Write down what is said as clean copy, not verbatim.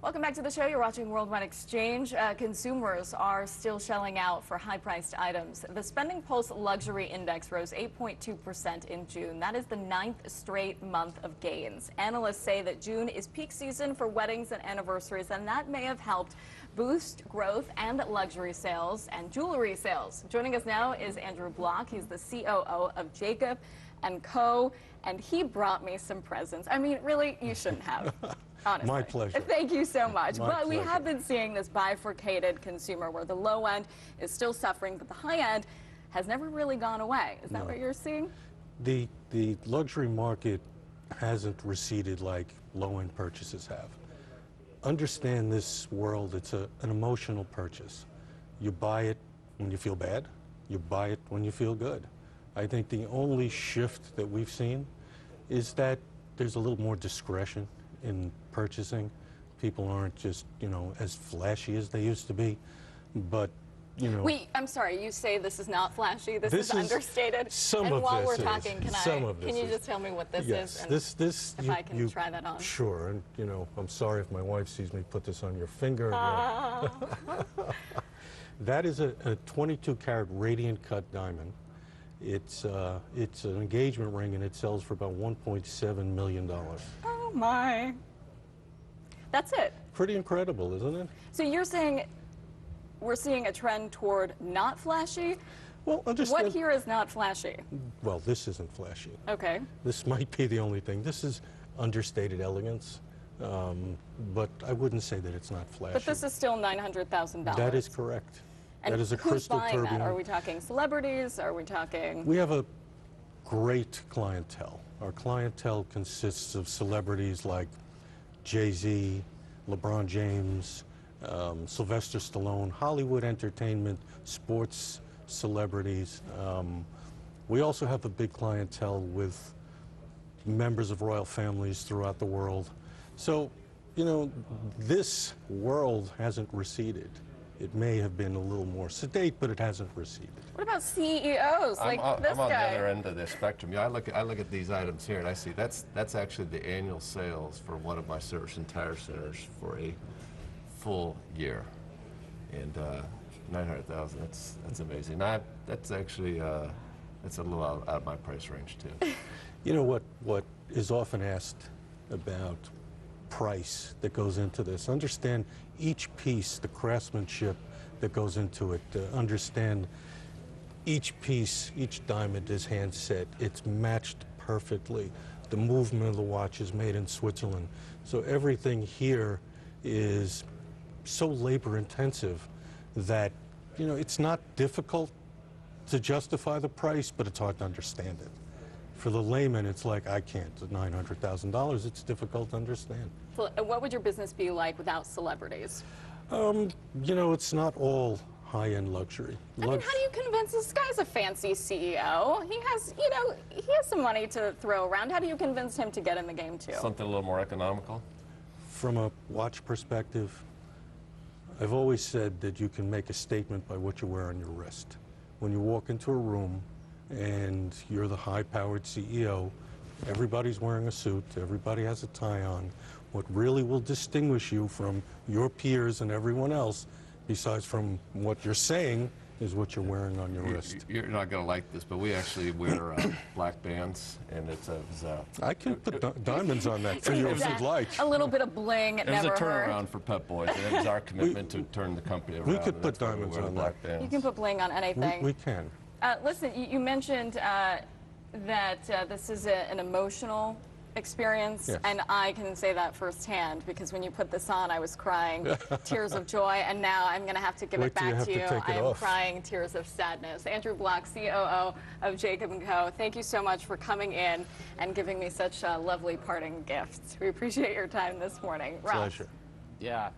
Welcome back to the show. You're watching Worldwide Exchange. Consumers are still shelling out for high-priced items. The Spending Pulse Luxury Index rose 8.2% in June. That is the 9th straight month of gains. Analysts say that June is peak season for weddings and anniversaries, and that may have helped boost growth and luxury sales and jewelry sales. Joining us now is Andrew Block. He's the COO of Jacob & Co., and he brought me some presents. I mean, really, you shouldn't have. Honestly. My pleasure. Thank you so much. My but we pleasure. have been seeing this bifurcated consumer where the low end is still suffering, but the high end has never really gone away. Is that what you're seeing? The luxury market hasn't receded like low-end purchases have. Understand this world, it's an emotional purchase. You buy it when you feel bad, you buy it when you feel good. I think the only shift that we've seen is that there's a little more discretion in purchasing. People aren't just, as flashy as they used to be, but, Wait, I'm sorry, you say this is not flashy, this is understated? Some and of while this we're is. talking, can you just tell me what this yes, is? This, if I can try that on. Sure, and, I'm sorry if my wife sees me put this on your finger. That is a 22-carat radiant cut diamond. It's an engagement ring, and it sells for about $1.7 million. Oh my. That's it. Pretty incredible, isn't it? So you're saying we're seeing a trend toward not flashy? Well, understand. What here is not flashy? Well, this isn't flashy. Okay. This might be the only thing. This is understated elegance, but I wouldn't say that it's not flashy. But this is still $900,000. That is correct. And that is a who's crystal buying tourbillon. that? Are we talking celebrities? Are we talking? We have a great clientele. Our clientele consists of celebrities like Jay-Z, LeBron James, Sylvester Stallone, Hollywood entertainment, sports celebrities. We also have a big clientele with members of royal families throughout the world. So, this world hasn't receded. It may have been a little more sedate, but it hasn't receded. What about CEOs like this I'm on guy? the other end of the spectrum. I look at these items here, and I see that's actually the annual sales for one of my service and tire centers for a full year, and 900,000. That's amazing. That's actually that's a little out of my price range too. What is often asked about price that goes into this. Understand each piece, the craftsmanship that goes into it. Understand each piece, each diamond is hand set. It's matched perfectly. The movement of the watch is made in Switzerland. So everything here is so labor intensive that, it's not difficult to justify the price, but it's hard to understand it. For the layman, it's like, I can't. At $900,000, it's difficult to understand. So, what would your business be like without celebrities? It's not all high-end luxury. I mean, how do you convince this guy's a fancy CEO? He has, he has some money to throw around. How do you convince him to get in the game too? Something a little more economical. From a watch perspective, I've always said that you can make a statement by what you wear on your wrist. When you walk into a room and you're the high-powered CEO, everybody's wearing a suit, everybody has a tie on. What really will distinguish you from your peers and everyone else, besides from what you're saying, is what you're wearing on your wrist. You're not going to like this, but we actually wear black bands, and it's I can put diamonds on that for you if you'd like. A little bit of bling, it was never a hurt. turnaround for Pep Boys, and it was our commitment to turn the company around. We could put diamonds on that. You can put bling on anything. We can. Listen, you mentioned that this is an emotional experience, yes. And I can say that firsthand because when you put this on, I was crying tears of joy, and now I'm going to have to give it back to you. I am crying tears of sadness. Andrew Block, COO of Jacob & Co., thank you so much for coming in and giving me such lovely parting gifts. We appreciate your time this morning. Ross. Pleasure. Yeah.